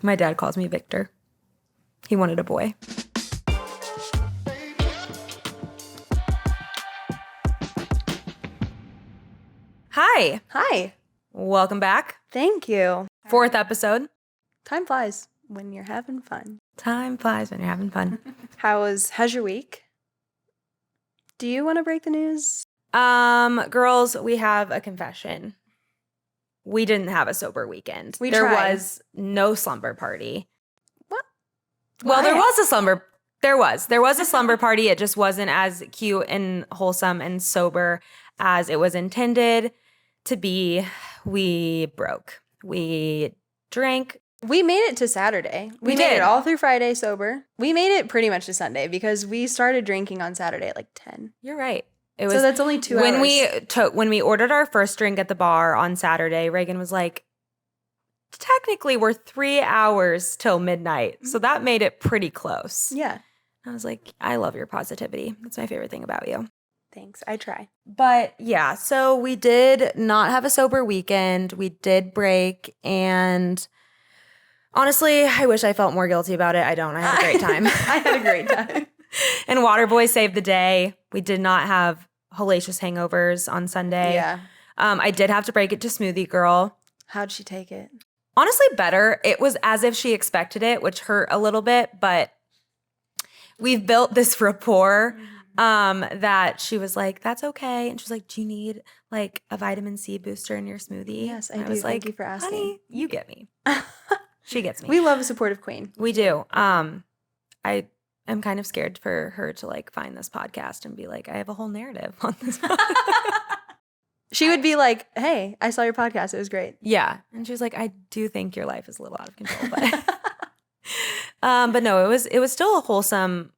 My dad calls me Victor. He wanted a boy. Hi. Hi. Welcome back. Thank you. 4th episode. Time flies when you're having fun. Time flies when you're having fun. How's your week? Do you want to break the news? Girls, we have a confession. We didn't have a sober weekend. We there tried. was no slumber party. What? Well, Why? there was a slumber. There was a slumber party. It just wasn't as cute and wholesome and sober as it was intended to be. We broke. We drank. We made it to Saturday. We did. made it all through Friday sober. We made it pretty much to Sunday because we started drinking on Saturday at like 10. You're right. It was So that's only 2 hours. When we ordered our first drink at the bar on Saturday, Raegan was like, technically we're 3 hours till midnight. So that made it pretty close. Yeah. I was like, I love your positivity. That's my favorite thing about you. Thanks. I try. But yeah, so we did not have a sober weekend. We did break. And honestly, I wish I felt more guilty about it. I don't. I had a great time. I had a great time. And Waterboy saved the day. We did not have hellacious hangovers on Sunday. Yeah. I did have to break it to Smoothie Girl. How'd she take it? Honestly, better. It was as if she expected it, which hurt a little bit, but we've built this rapport that she was like, that's okay. And she was like, do you need like a vitamin C booster in your smoothie? Yes, I And do. was Thank like, you for asking. honey, you get me. She gets me. We love a supportive queen. We do. I am kind of scared for her to like find this podcast and be like, I have a whole narrative on this podcast. She would be like, hey, I saw your podcast. It was great. Yeah. And she was like, I do think your life is a little out of control. But no, it was still a wholesome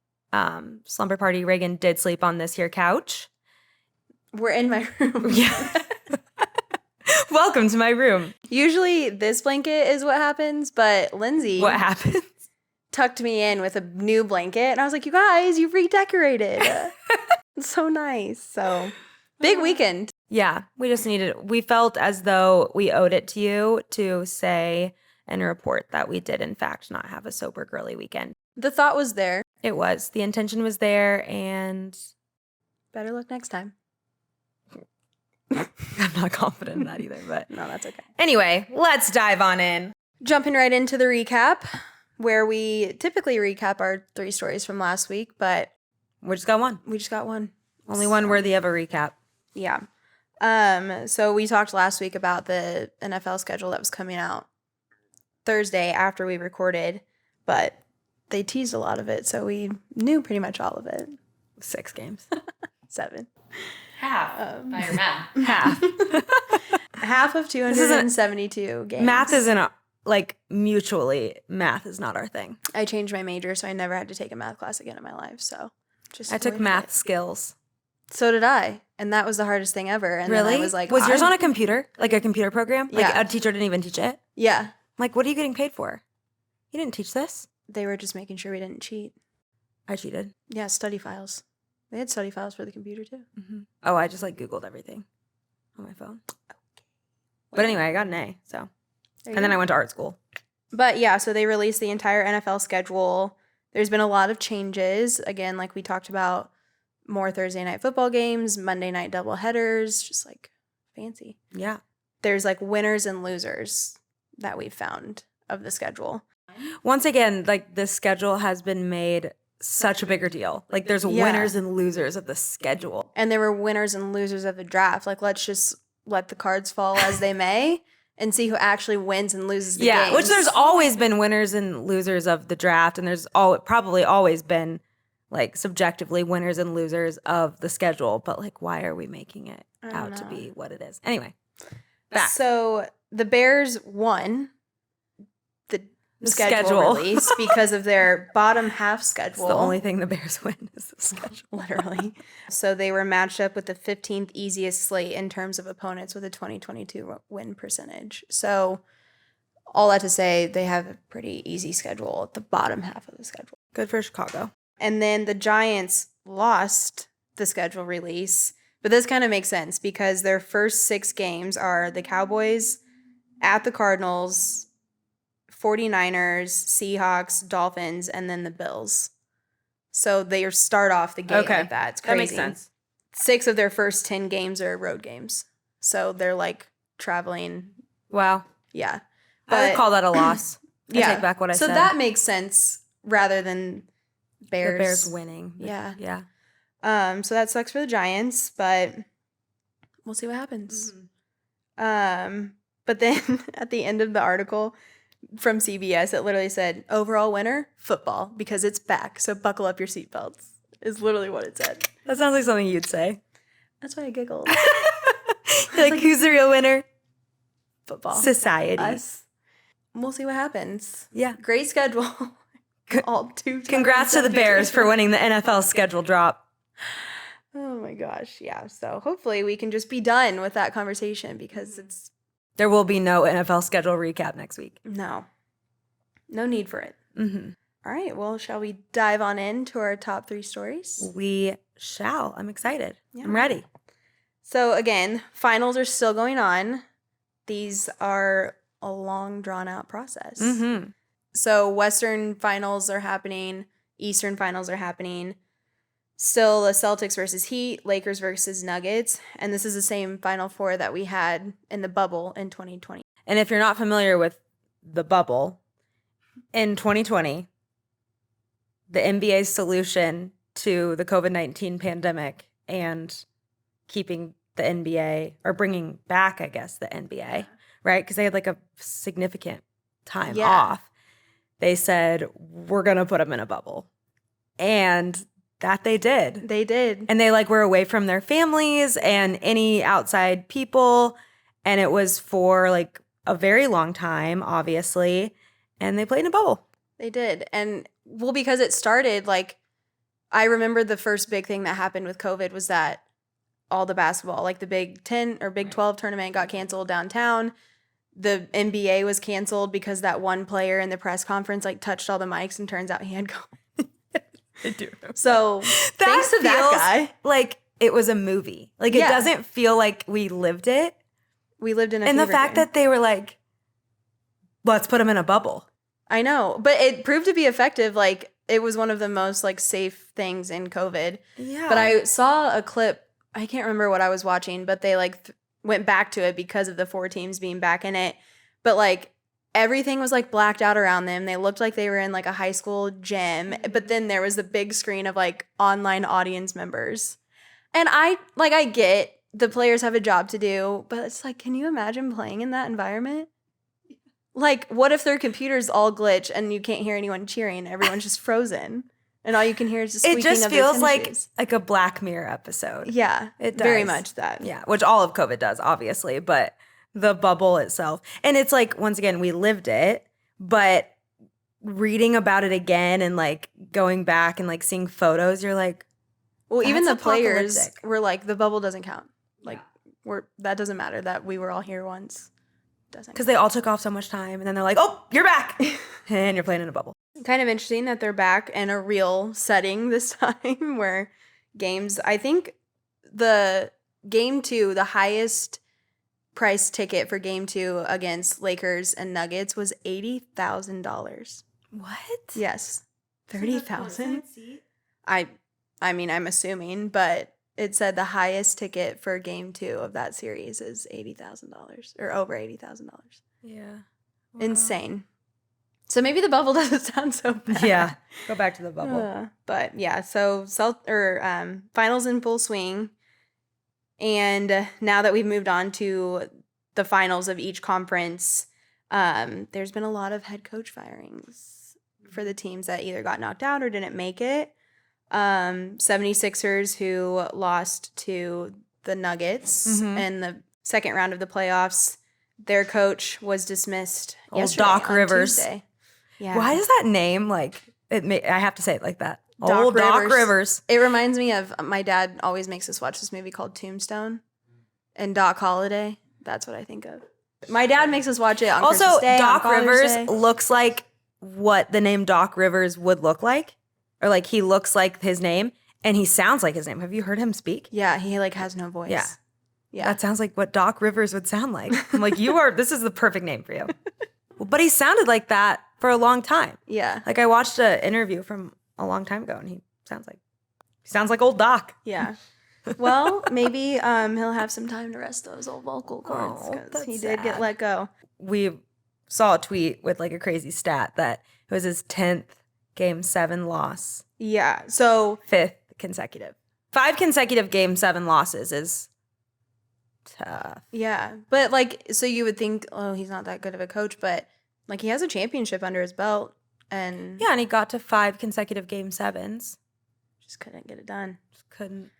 slumber party. Raegan did sleep on this here couch. We're in my room. Yeah. Welcome to my room. Usually this blanket is what happens, but Lindsay What happened? tucked me in with a new blanket. And I was like, you guys, you've redecorated. It's so nice. So big weekend. Yeah. We felt as though we owed it to you to say and report that we did, in fact, not have a sober girly weekend. The thought was there. It was. The intention was there, and Better luck next time. I'm not confident in that either. But No, that's okay. anyway, let's dive on in. Jumping right into the recap, where we typically recap our 3 stories from last week, but We just got one. we just got one. Only one worthy of a recap. Yeah. So we talked last week about the NFL schedule that was coming out Thursday after we recorded, but they teased a lot of it, so we knew pretty much all of it. 6 games. 7. Half by your math. Half. Half of 272 games. Math isn't mutually, math is not our thing. I changed my major, so I never had to take a math class again in my life. So just I took avoided math it. skills. So did I, and that was the hardest thing ever. And Really? then I was like, was yours on a computer? Like a computer program? Like Yeah. a teacher didn't even teach it? Yeah, Like, what are you getting paid for? You didn't teach this? they were just making sure we didn't cheat. I cheated. Yeah, study files. They had study files for the computer too. Mm-hmm. Oh, I just Googled everything on my phone. But anyway, I got an A. So, and then I went to art school. But yeah, so they released the entire NFL schedule. There's been a lot of changes. Again, like we talked about, more Thursday night football games, Monday night doubleheaders, just like fancy. Yeah. There's like winners and losers that we've found of the schedule. Once again, the schedule has been made such a bigger deal. There's Yeah. winners and losers of the schedule. And there were winners and losers of the draft. Let's just let the cards fall as they may and see who actually wins and loses the games. Which there's always been winners and losers of the draft, and there's probably always been subjectively winners and losers of the schedule. But why are we making it out to be what it is? Anyway, back. So the Bears won the schedule schedule. release because of their bottom half schedule. It's the only thing the Bears win is the schedule. Literally. So they were matched up with the 15th easiest slate in terms of opponents with a 2022 win percentage. So all that to say, they have a pretty easy schedule at the bottom half of the schedule. Good for Chicago. And then the Giants lost the schedule release. But this kind of makes sense because their first 6 games are the Cowboys, at the Cardinals, 49ers, Seahawks, Dolphins, and then the Bills. So they start off the game like that. It's crazy. That makes sense. 6 of their first 10 games are road games. So they're like traveling. Wow. Yeah. I would call that a loss. I take back what I said. So that makes sense rather than Bears. The Bears winning. Yeah. Yeah. So that sucks for the Giants, but we'll see what happens. But then at the end of the article from CBS, it literally said, overall winner, football, because it's back. So buckle up your seatbelts, is literally what it said. That sounds like something you'd say. That's why I giggled. Like, who's the real winner? Football. Society. Us. We'll see what happens. Yeah. Great schedule. All 2 Congrats to the Bears for winning the NFL schedule drop. Oh my gosh. Yeah. So hopefully we can just be done with that conversation because There will be no NFL schedule recap next week. no need for it. Mm-hmm. All right. Well, shall we dive on into our top 3 stories? We shall. I'm excited. Yeah. I'm ready. So again, finals are still going on. These are a long drawn out process. Mm-hmm. So Western finals are happening. Eastern finals are happening. Still the Celtics versus Heat, Lakers versus Nuggets. And this is the same Final Four that we had in the bubble in 2020. And if you're not familiar with the bubble, in 2020, the NBA's solution to the COVID-19 pandemic and keeping the NBA, or bringing back, I guess, the NBA, right? Because they had like a significant time off. They said, we're going to put them in a bubble. And that they did. They did. And they like were away from their families and any outside people. And it was for like a very long time, obviously. And they played in a bubble. They did. And well, because it started, like, I remember the first big thing that happened with COVID was that all the basketball, like the Big 10 or Big 12 tournament got canceled downtown. The NBA was canceled because that one player in the press conference like touched all the mics and turns out he had COVID. I do. So thanks to that guy. Like it was a movie. Like it doesn't feel like we lived it. We lived in a And the fever fact dream. that they were like, let's put them in a bubble. I know. But it proved to be effective. Like it was one of the most like safe things in COVID. Yeah. But I saw a clip. I can't remember what I was watching, but they like went back to it because of the 4 teams being back in it. But like everything was like blacked out around them. They looked like they were in like a high school gym. But then there was the big screen of like online audience members. And I get the players have a job to do, but it's like, can you imagine playing in that environment? Like, what if their computers all glitch and you can't hear anyone cheering? Everyone's just frozen. And all you can hear is the squeaking it just of their feels tennis like shoes. like a Black Mirror episode. Yeah, it does. Very much that. Yeah, which all of COVID does, obviously, but the bubble itself. And it's like, once again, we lived it, but reading about it again and like going back and like seeing photos, you're like, well, even the that's players apocalyptic. were like, the bubble doesn't count. Like, that doesn't matter that we were all here once. Doesn't. Because they all took off so much time and then they're like, oh, you're back. And you're playing in a bubble. Kind of interesting that they're back in a real setting this time where games, I think the game 2, the highest price ticket for game 2 against Lakers and Nuggets was $80,000. What? Yes. 30,000. I mean, I'm assuming, but it said the highest ticket for game 2 of that series is $80,000 or over $80,000. Yeah. Wow. Insane. So maybe the bubble doesn't sound so bad. Yeah. Go back to the bubble. But yeah, so finals in full swing. And now that we've moved on to the finals of each conference, there's been a lot of head coach firings for the teams that either got knocked out or didn't make it. 76ers who lost to the Nuggets in the second round of the playoffs. Their coach was dismissed yesterday, Doc on Rivers. Tuesday. Yeah. Why does that name like it? I have to say it like that. Doc Doc Rivers. It reminds me of my dad always makes us watch this movie called Tombstone, and Doc Holliday. That's what I think of. My dad makes us watch it on Also, Christmas Day, Doc on Father's Rivers Day. looks like what the name Doc Rivers would look like, or like he looks like his name, and he sounds like his name. Have you heard him speak? Yeah, he like has no voice. Yeah. That sounds like what Doc Rivers would sound like. I'm like, this is the perfect name for you. But he sounded like that for a long time. Yeah. Like I watched an interview from a long time ago, and he sounds like old Doc. Yeah. Well, maybe he'll have some time to rest those old vocal cords Oh, because that's he did get sad. let go. We saw a tweet with like a crazy stat that it was his 10th Game 7 loss, Yeah. So 5th consecutive. 5 consecutive Game 7 losses is tough. yeah, but like, so you would think, oh, he's not that good of a coach, but like he has a championship under his belt and Yeah, and he got to 5 consecutive Game 7s. just couldn't get it done. Just couldn't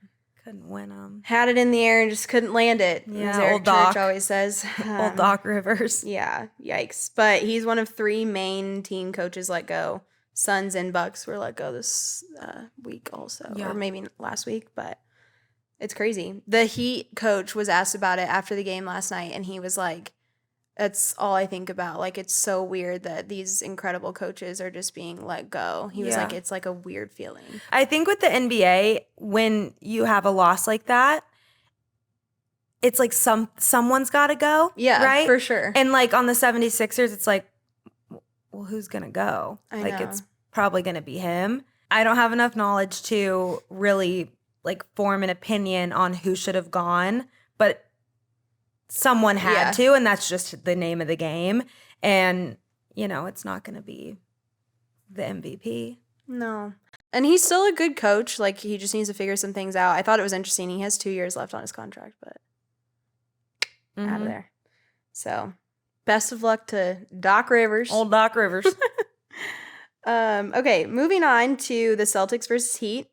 win them. Had it in the air and just couldn't land it. Yeah, as Eric old Doc. Church always says. Old Doc Rivers. Yeah, yikes. But he's one of 3 main team coaches let go. Suns and Bucks were let go this week also, Yeah. or maybe last week, but it's crazy. The Heat coach was asked about it after the game last night, and he was like, that's all I think about. Like, it's so weird that these incredible coaches are just being let go. He was Yeah. like, it's like a weird feeling. I think with the NBA, when you have a loss like that, it's like someone's got to go. Yeah, right? for sure. And like on the 76ers, it's like, well, who's going to go? I like know. it's probably going to be him. I don't have enough knowledge to really like form an opinion on who should have gone, but someone had Yeah. to, and that's just the name of the game. And, you know, it's not going to be the MVP. No. And he's still a good coach. Like, he just needs to figure some things out. I thought it was interesting. He has 2 years left on his contract, but out of Mhm. there. So, best of luck to Doc Rivers. Old Doc Rivers. Okay, moving on to the Celtics versus Heat.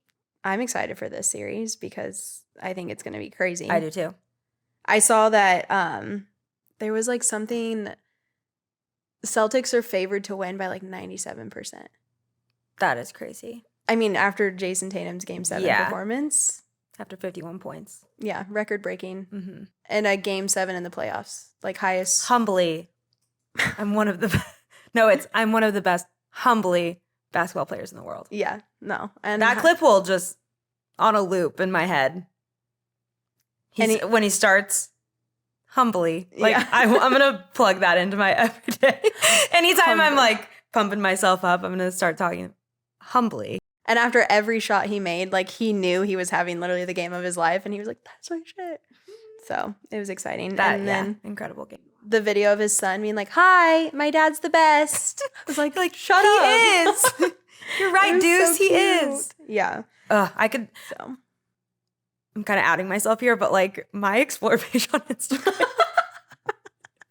I'm excited for this series because I think it's going to be crazy. I do too. I saw that there was like something. Celtics are favored to win by like 97%. That is crazy. I mean, after Jason Tatum's Game 7 Yeah. performance. After 51 points. Yeah, record breaking. Mm-hmm. And a Game 7 in the playoffs. Like highest. Humbly, I'm one of the I'm one of the best humbly basketball players in the world. Yeah, no. And That clip will just on a loop in my head. When he starts humbly, like Yeah. I'm gonna plug that into my everyday. Anytime I'm like pumping myself up, I'm gonna start talking humbly. And after every shot he made, like he knew he was having literally the game of his life, and he was like, "That's my shit." So it was exciting. That and then incredible game. the video of his son being like, "Hi, my dad's the best." I was like, "Shut He up." is. You're It right, was Deuce. so He cute. is. Yeah. I could. So I'm kind of outing myself here, but like my explore page on Instagram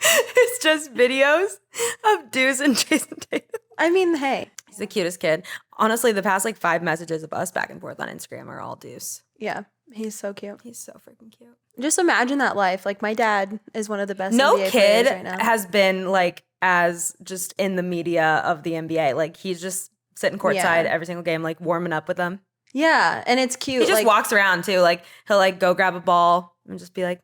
is just videos of Deuce and Jason Tatum. I mean, hey, He's the cutest kid. Honestly, the past like 5 messages of us back and forth on Instagram are all Deuce. yeah, he's so cute. He's so freaking cute. Just imagine that life. Like my dad is one of the best. No NBA kid players right now. has been like as just in the media of the NBA. Like he's just sitting courtside Yeah. every single game, like warming up with them. Yeah, and it's cute. He just like, walks around too. Like he'll like go grab a ball and just be like,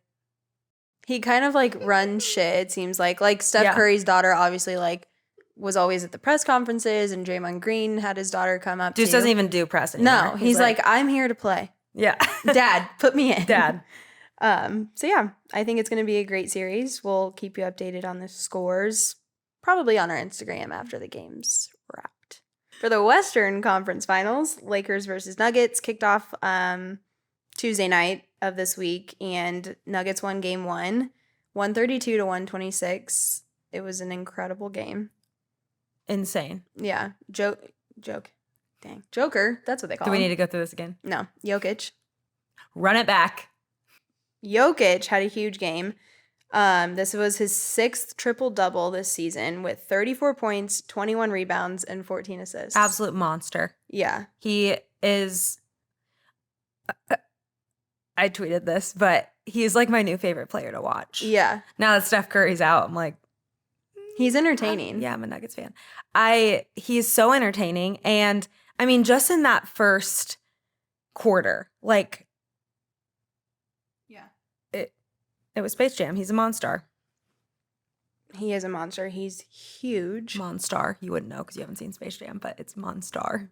he kind of like runs shit. It seems like Steph Yeah. Curry's daughter obviously like was always at the press conferences, and Draymond Green had his daughter come up. Deuce too. doesn't even do press anymore. No, he's like, I'm here to play. yeah, Dad, put me in. Dad. So yeah, I think it's going to be a great series. We'll keep you updated on the scores, probably on our Instagram after the game's wrapped. For the Western Conference Finals, Lakers versus Nuggets kicked off Tuesday night of this week, and Nuggets won game 1, 132 to 126. It was an incredible game. Insane. Yeah, Joker. That's what they call Do we him. need to go through this again? No, Jokic. Run it back. Jokic had a huge game. This was his 6th triple-double this season with 34 points, 21 rebounds, and 14 assists. Absolute monster. Yeah. He is. I tweeted this, but he's like my new favorite player to watch. Yeah. Now that Steph Curry's out, I'm like, He's entertaining. yeah, I'm a Nuggets fan. He's so entertaining, and I mean, just in that first quarter, like, Yeah. it was Space Jam. He's a monster. He is a monster. He's huge. Monster. You wouldn't know because you haven't seen Space Jam, but it's Monstar.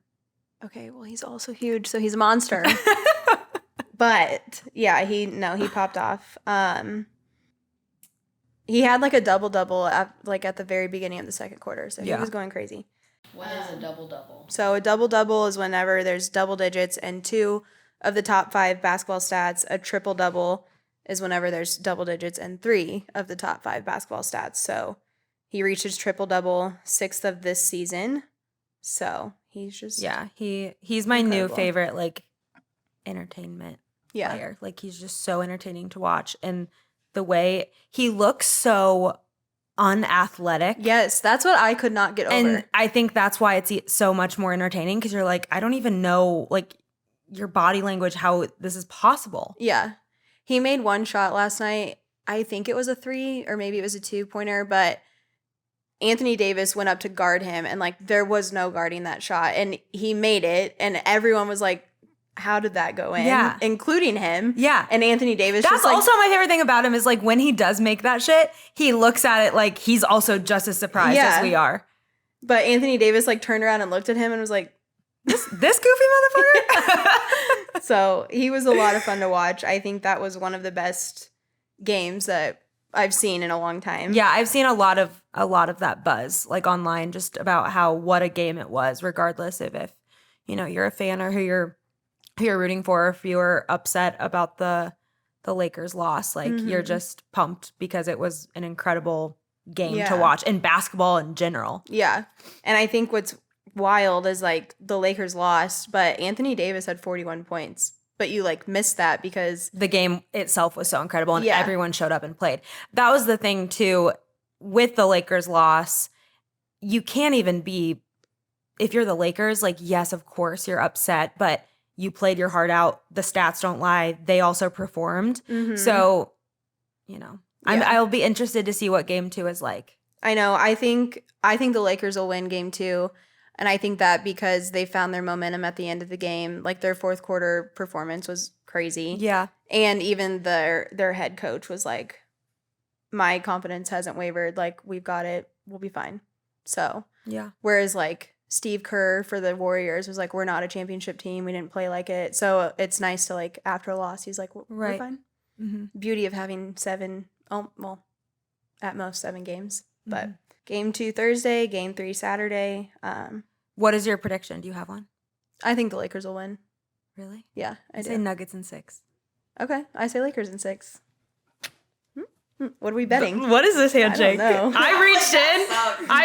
Okay, well, he's also huge, so he's a monster. But yeah, he popped off. He had like a double-double at the very beginning of the second quarter. So he Yeah. was going crazy. What is a double-double? So a double-double is whenever there's double digits and 2 of the top 5 basketball stats. A triple-double is whenever there's double digits and 3 of the top 5 basketball stats. So he reached his triple-double, 6th of this season. So he's just he's my new incredible. favorite like entertainment player. Like he's just so entertaining to watch, and the way he looks so unathletic. Yes, that's what I could not get over. And I think that's why it's so much more entertaining, because you're like, I don't even know like your body language, how this is possible. Yeah. He made one shot last night. I think it was a 3 or maybe it was a 2-pointer, but Anthony Davis went up to guard him and like there was no guarding that shot, and he made it, and everyone was like, how did that go in? Yeah. Including him. Yeah. And Anthony Davis. That's just like, also my favorite thing about him is like when he does make that shit, he looks at it like he's also just as surprised as we are. But Anthony Davis like turned around and looked at him and was like, This goofy motherfucker. So he was a lot of fun to watch. I think that was one of the best games that I've seen in a long time. Yeah, I've seen a lot of that buzz like online just about what a game it was, regardless of if you know you're a fan or who you're rooting for, or if you were upset about the Lakers loss. Like you're just pumped because it was an incredible game to watch, and basketball in general. Yeah. And I think what's wild is like the Lakers lost, but Anthony Davis had 41 points. But you like missed that because the game itself was so incredible and everyone showed up and played. That was the thing too with the Lakers loss. You can't even be, if you're the Lakers, like, yes, of course you're upset, but you played your heart out. The stats don't lie. They also performed. So, you know, I'll be interested to see what game 2 is like. I know. I think the Lakers will win game 2. And I think that because they found their momentum at the end of the game, like their fourth quarter performance was crazy. Yeah. And even their head coach was like, my confidence hasn't wavered. Like, we've got it. We'll be fine. So, yeah. Whereas like Steve Kerr for the Warriors was like, we're not a championship team. We didn't play like it. So it's nice to like, after a loss, he's like, we're fine. Beauty of having at most 7 games. But game 2 Thursday, game 3 Saturday. What is your prediction? Do you have one? I think the Lakers will win. Really? Yeah, I say do. Nuggets in 6. Okay, I say Lakers in 6. What are we betting? What is this handshake? I don't know. I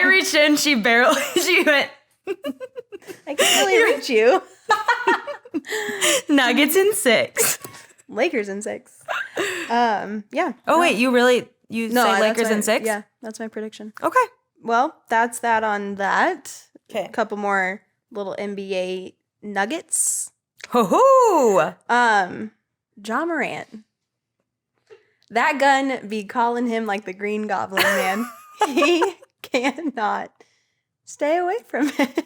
reached in. She went. I can't really reach you. Nuggets in 6. Lakers in 6. Yeah. Oh wait, say Lakers in 6? Yeah, that's my prediction. Okay. Well, that's that on that. Okay. A couple more little NBA nuggets. Ho-hoo! Ja Morant. That gun be calling him like the Green Goblin, man. He cannot stay away from it.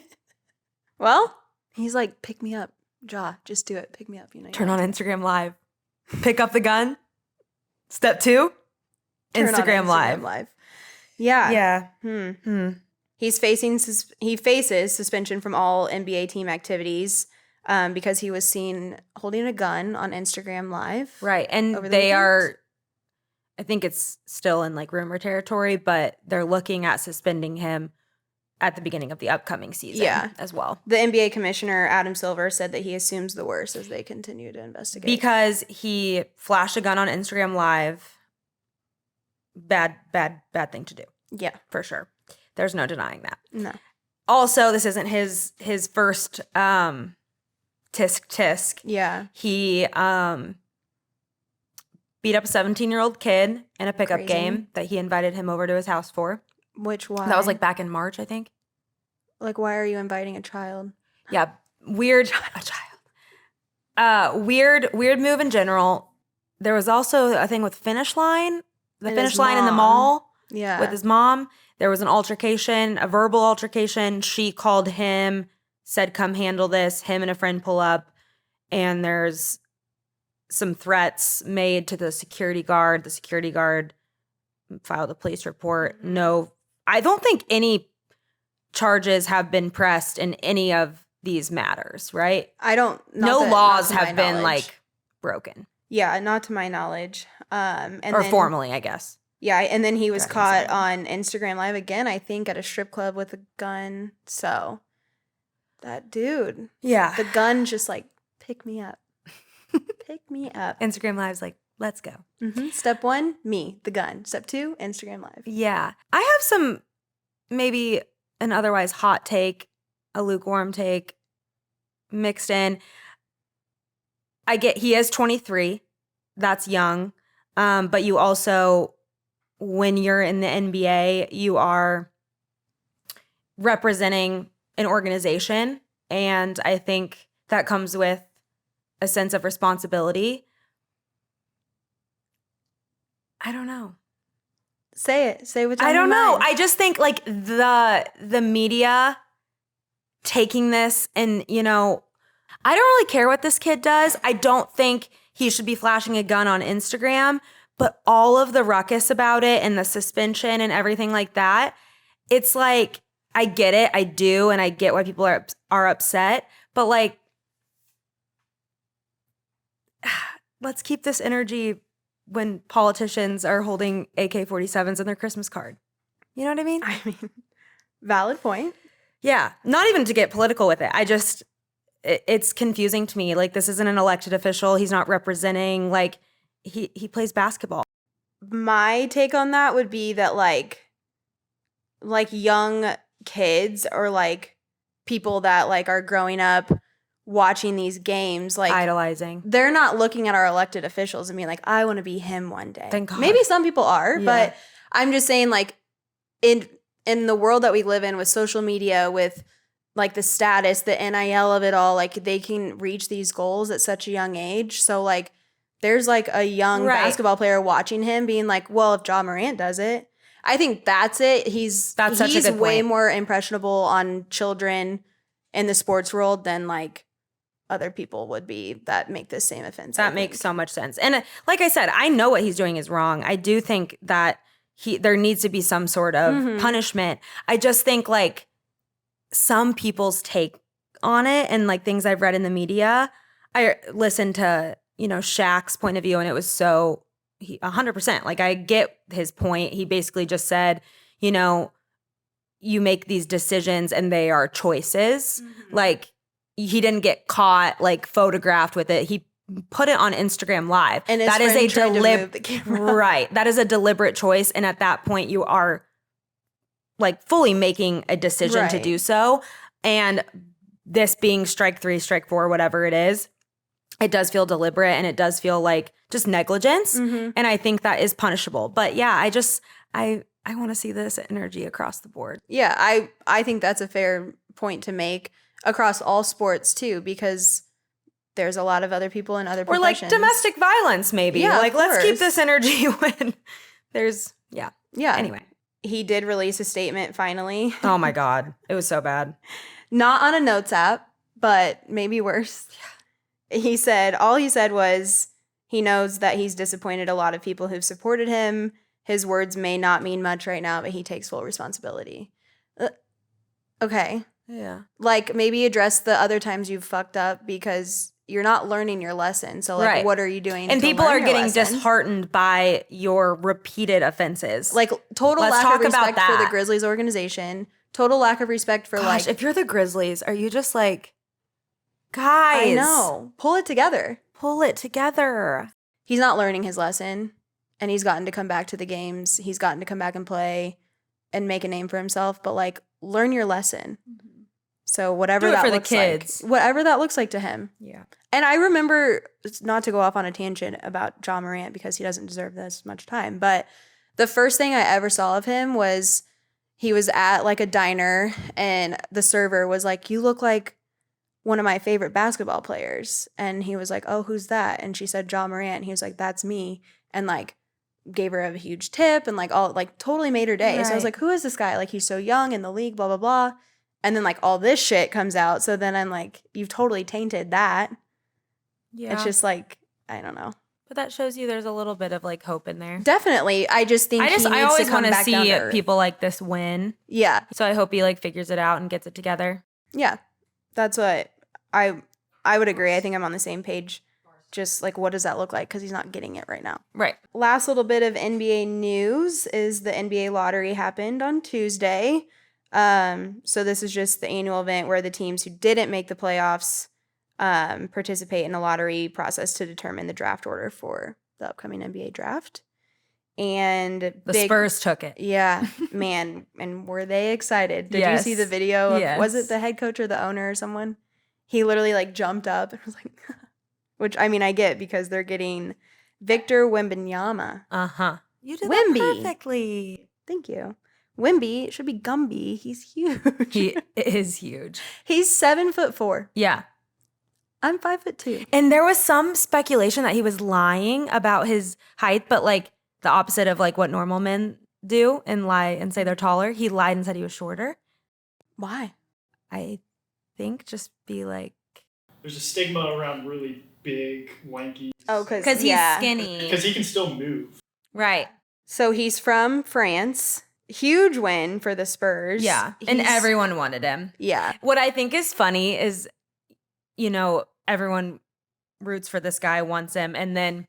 Well, he's like, pick me up. Ja, just do it. Pick me up. You know. Turn on Instagram Live. Pick up the gun. Step 2. Instagram Live. Yeah. Yeah. He faces suspension from all NBA team activities because he was seen holding a gun on Instagram Live. Right. And they are, I think it's still in like rumor territory, but they're looking at suspending him at the beginning of the upcoming season as well. The NBA commissioner, Adam Silver, said that he assumes the worst as they continue to investigate. Because he flashed a gun on Instagram Live. Bad thing to do. Yeah. For sure. There's no denying that. No. Also, this isn't his first tisk. Yeah. He beat up a 17-year-old kid in a pickup game that he invited him over to his house for. Why? That was like back in March, I think. Like, why are you inviting a child? Yeah, weird. A child. Weird move in general. There was also a thing with Finish Line. The Finish Line in the mall. Yeah. With his mom. There was an altercation, a verbal altercation. She called him, said, come handle this. Him and a friend pull up, and there's some threats made to the security guard. The security guard filed a police report. No, I don't think any charges have been pressed in any of these matters, right? No laws have been like broken. Yeah, not to my knowledge. Or formally, I guess. Yeah, and then he was That's caught insane. on Instagram Live again, I think, at a strip club with a gun. So, that dude, Yeah. the gun just like, pick me up. Pick me up. Instagram Live's like, let's go. Step 1, me, the gun. Step 2, Instagram Live. Yeah. I have some, maybe an otherwise hot take, a lukewarm take mixed in. I get he is 23. That's young. But you also, when you're in the NBA, you are representing an organization. And I think that comes with a sense of responsibility. I don't know. Say it. Say what's on I your don't know. mind. I just think like the media taking this and, you know, I don't really care what this kid does. I don't think he should be flashing a gun on Instagram, but all of the ruckus about it and the suspension and everything like that, it's like, I get it. I do. And I get why people are upset, but like, let's keep this energy when politicians are holding AK-47s in their Christmas card. You know what I mean? I mean, valid point. Yeah. Not even to get political with it. It's confusing to me. Like, this isn't an elected official. He's not representing, like, he plays basketball. My take on that would be that like young kids or like people that like are growing up watching these games, like Idolizing. they're not looking at our elected officials and being like, I want to be him one day. Thank God. Maybe some people are, Yeah. but I'm just saying like in the world that we live in with social media, with like the status, the NIL of it all, like they can reach these goals at such a young age. So like there's like a young Right. basketball player watching him being like, well, if Ja Morant does it, I think that's it. That's such a good way point. more impressionable on children in the sports world than like other people would be that make this same offense. That makes so much sense. And like I said, I know what he's doing is wrong. I do think that there needs to be some sort of punishment. I just think like some people's take on it and like things I've read in the media, I listened to, you know, Shaq's point of view and it was so 100%. Like I get his point. He basically just said, you know, you make these decisions and they are choices. Like he didn't get caught, like photographed with it. He put it on Instagram Live. And that is a deliberate right. That is a deliberate choice. And at that point you are like fully making a decision to Right. do so. And this being strike 3, strike 4, whatever it is, it does feel deliberate and it does feel like just negligence. And I think that is punishable. But yeah, I want to see this energy across the board. Yeah, I think that's a fair point to make across all sports too, because there's a lot of other people in other Or like professions. domestic violence, maybe. Yeah, like of let's keep course. this energy when there's Yeah. Anyway. He did release a statement finally. Oh my God. It was so bad. Not on a notes app, but maybe worse. He said was he knows that he's disappointed a lot of people who've supported him. His words may not mean much right now, but he takes full responsibility. Okay. Yeah. Like maybe address the other times you've fucked up because you're not learning your lesson. So like Right. what are you doing? And to people learn are your getting lesson? disheartened by your repeated offenses. Like total Let's lack talk of about respect for the that. Grizzlies organization. Total lack of respect for Gosh, like if you're the Grizzlies, are you just like, guys? I know. Pull it together. Pull it together. He's not learning his lesson, and he's gotten to come back to the games. He's gotten to come back and play and make a name for himself, but like learn your lesson. So whatever Do it that for the looks kids. like, whatever that looks like to him. Yeah. And I remember, not to go off on a tangent about Ja Morant because he doesn't deserve this much time, but the first thing I ever saw of him was he was at like a diner and the server was like, you look like one of my favorite basketball players. And he was like, oh, who's that? And she said, Ja Morant. And he was like, that's me. And like gave her a huge tip and like all like totally made her day. So I was Right. like, who is this guy? Like he's so young in the league, blah, blah, blah. And then like all this shit comes out. So then I'm like, you've totally tainted that. Yeah. It's just like, I don't know. But that shows you there's a little bit of like hope in there. Definitely. I just think he needs I always to come want to back down see to earth. people like this win. Yeah. So I hope he like figures it out and gets it together. Yeah. That's what I would agree. I think I'm on the same page just like, what does that look like? Because he's not getting it right now. Right. Last little bit of NBA news is the NBA lottery happened on Tuesday. So this is just the annual event where the teams who didn't make the playoffs participate in a lottery process to determine the draft order for the upcoming NBA draft. And The Spurs took it. Yeah, man. And were they excited? Did Yes. you see the video of, was Yes. it the head coach or the owner or someone? He literally like jumped up and was like, which I mean, I get because they're getting Victor Wembanyama. Uh-huh. You did Wemby. that perfectly. Thank you. Wemby, it should be Gumby. He's huge. He is huge. He's 7'4". Yeah. I'm 5'2". And there was some speculation that he was lying about his height, but like the opposite of like what normal men do and lie and say they're taller. He lied and said he was shorter. Why? I think just be like, There's a stigma around really big, lanky. Oh, because he's skinny. Because he can still move. Right. So he's from France. Huge win for the Spurs. Yeah. And everyone wanted him. Yeah. What I think is funny is, you know, everyone roots for this guy, wants him, and then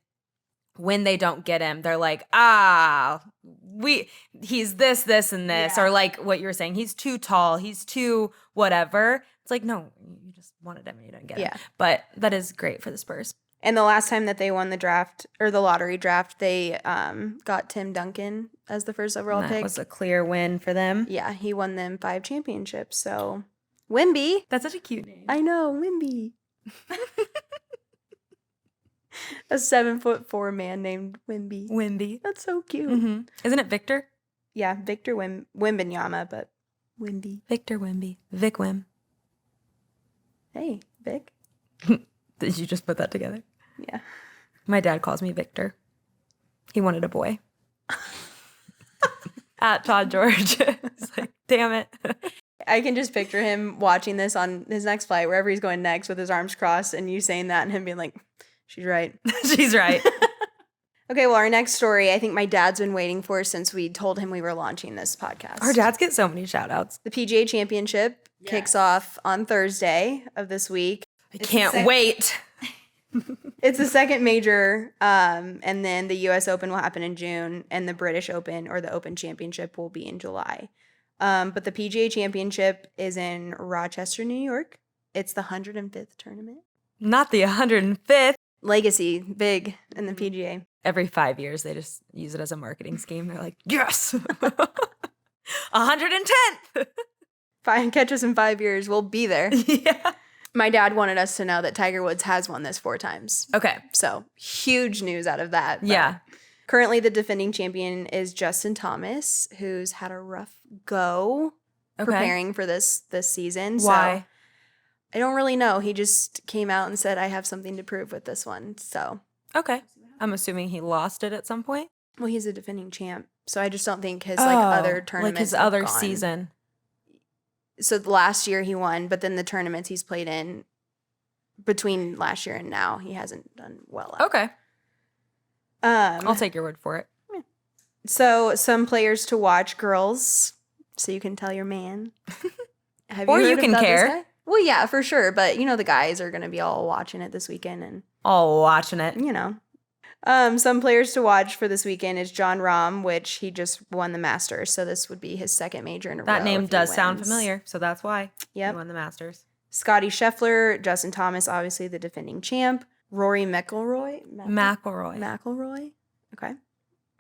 when they don't get him, they're like, he's this, and this, Yeah. or like what you were saying, he's too tall, he's too whatever. It's like, no, you just wanted him and you didn't get him. But that is great for the Spurs. And the last time that they won the draft or the lottery draft, they got Tim Duncan as the first overall And that pick. was a clear win for them. Yeah, he won them 5 championships. So Wemby. That's such a cute name. I know, Wemby. A 7'4" man named Wemby. Wimby. That's so cute. Mm-hmm. Isn't it Victor? Yeah, Victor Wembanyama, but Wemby. Victor Wimby. Vic Wim. Hey, Vic. Did you just put that together? Yeah. My dad calls me Victor. He wanted a boy. At Todd George. It's like, damn it. I can just picture him watching this on his next flight, wherever he's going next, with his arms crossed, and you saying that and him being like, she's right. She's right. Okay, well, our next story, I think my dad's been waiting for since we told him we were launching this podcast. Our dads get so many shout outs. The PGA Championship kicks off on Thursday of this week. I can't wait. It's the second major, and then the U.S. Open will happen in June, and the British Open or the Open Championship will be in July. But the PGA Championship is in Rochester, New York. It's the 105th tournament. Not the 105th. Legacy, big in the PGA. Every 5 years, they just use it as a marketing scheme. They're like, yes, 110th. Catch us in 5 years. We'll be there. Yeah. My dad wanted us to know that Tiger Woods has won this 4 times. Okay. So huge news out of that. But Yeah. currently, the defending champion is Justin Thomas, who's had a rough go preparing for this season. Why? So I don't really know. He just came out and said, I have something to prove with this one. So, Okay. I'm assuming he lost it at some point. well, he's a defending champ. So I just don't think his other tournaments like his have other gone. season. So last year he won, but then the tournaments he's played in between last year and now, he hasn't done well at. Okay. I'll take your word for it. So some players to watch, girls, so you can tell your man. Have Or you heard can about this care. guy? Well, yeah, for sure. But you know the guys are going to be all watching it this weekend, and All watching it. you know. Some players to watch for this weekend is John Rahm, which he just won the Masters, so this would be his second major in a row. That name if he does sound wins. familiar, so that's why Yep. he won the Masters. Scotty Scheffler, Justin Thomas, obviously the defending champ. Rory McIlroy. McIlroy. Okay.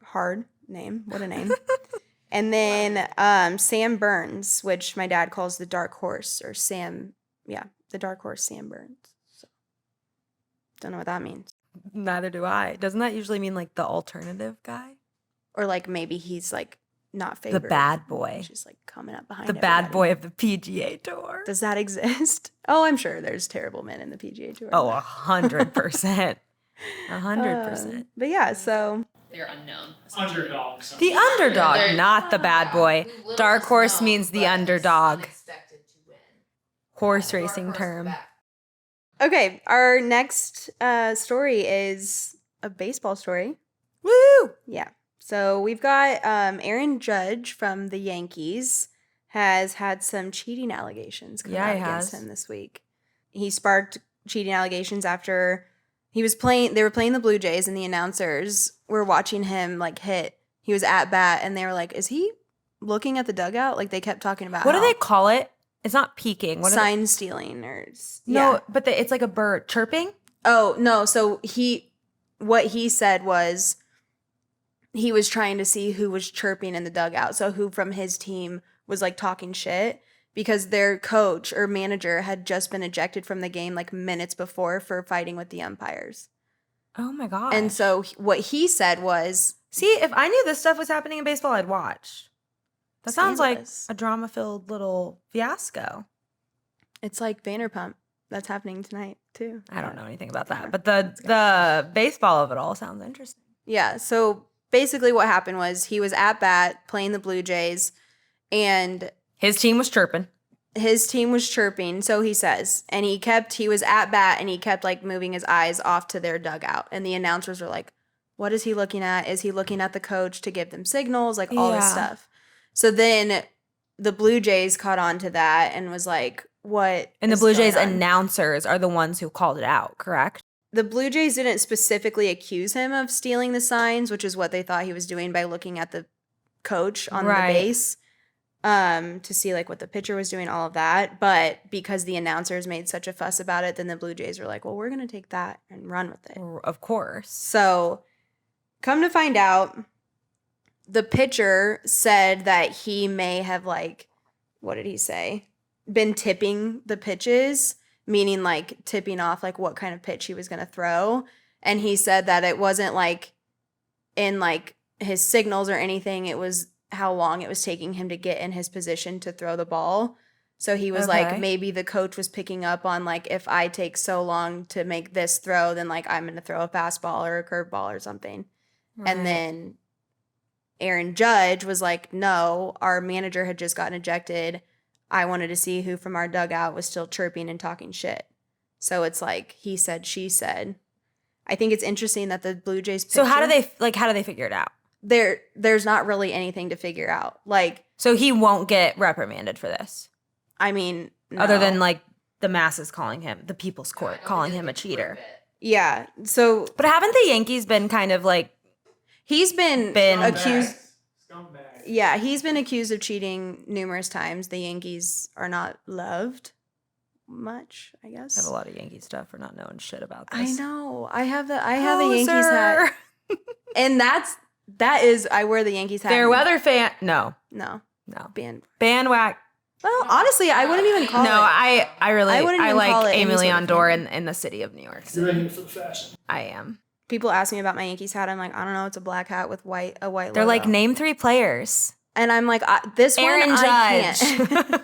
Hard name. What a name. And then Sam Burns, which my dad calls the dark horse, or Sam, the dark horse, Sam Burns. So, don't know what that means. Neither do I. Doesn't that usually mean like the alternative guy? Or like maybe he's like not favored. The bad boy. He's just like coming up behind The bad everybody. boy of the PGA Tour. Does that exist? Oh, I'm sure there's terrible men in the PGA Tour. Oh, 100%. 100%. But yeah, so They're unknown. Underdogs. The underdog, They're- not the bad boy. We've little Dark to horse know, means the but it's underdog. unexpected to win. Horse Dark racing horse term. back. okay, our next story is a baseball story. Woo! Yeah. So we've got Aaron Judge from the Yankees has had some cheating allegations come Yeah, out he against has. him this week. He sparked cheating allegations after He was playing. They were playing the Blue Jays, and the announcers were watching him like hit. He was at bat, and they were like, "Is he looking at the dugout?" Like they kept talking about What do how they call it? It's not peeking. What sign stealing or No, yeah. but it's like a bird chirping. Oh no! So what he said was he was trying to see who was chirping in the dugout. So who from his team was like talking shit because their coach or manager had just been ejected from the game like minutes before for fighting with the umpires. Oh my god! And so what he said was, see, if I knew this stuff was happening in baseball, I'd watch. That sounds like Scandalous. a drama-filled little fiasco. it's like Vanderpump. That's happening tonight too. I don't know anything about that, but the baseball of it all sounds interesting. Yeah. So basically, what happened was he was at bat playing the Blue Jays, and His team was chirping. his team was chirping, so he says, and he was at bat and he kept like moving his eyes off to their dugout. And the announcers were like, what is he looking at? Is he looking at the coach to give them signals? Like all this Yeah. stuff. So then the Blue Jays caught on to that and was like, what? And the is Blue going Jays on? announcers are the ones who called it out, correct? The Blue Jays didn't specifically accuse him of stealing the signs, which is what they thought he was doing by looking at the coach on Right. the base. To see like what the pitcher was doing, all of that. But because the announcers made such a fuss about it, then the Blue Jays were like, well, we're going to take that and run with it. Of course. So come to find out, the pitcher said that he may have like, what did he say? Been tipping the pitches, meaning like tipping off like what kind of pitch he was going to throw. And he said that it wasn't like in like his signals or anything. It was how long it was taking him to get in his position to throw the ball. So he was Okay. like, maybe the coach was picking up on like, if I take so long to make this throw, then like I'm going to throw a fastball or a curveball or something. Right. And then Aaron Judge was like, no, our manager had just gotten ejected. I wanted to see who from our dugout was still chirping and talking shit. So it's like he said, she said. I think it's interesting that the Blue Jays pitcher, So how do they figure it out? there's not really anything to figure out. Like, So he won't get reprimanded for this, I mean, other no. than like the masses calling him, the people's court calling him a cheater. Yeah. So But haven't the Yankees been kind of like he's been accused. Scumbag. Yeah, he's been accused of cheating numerous times. The Yankees are not loved much, I guess. have a lot of Yankee stuff for not knowing shit about I this? know. I have a Yankees hat. And that is I wear the Yankees hat. Fair weather fan. No, No. bandwagon. Well, honestly, I wouldn't even call No, it. I really I wouldn't even like call it any Amy sort of Leon Dore fan. in the city of New York You're City. in it for the fashion. I am. People ask me about my Yankees hat. I'm like, I don't know. It's a black hat with a white They're like, logo. name 3 players. And I'm like, this Aaron one I Judge. can't.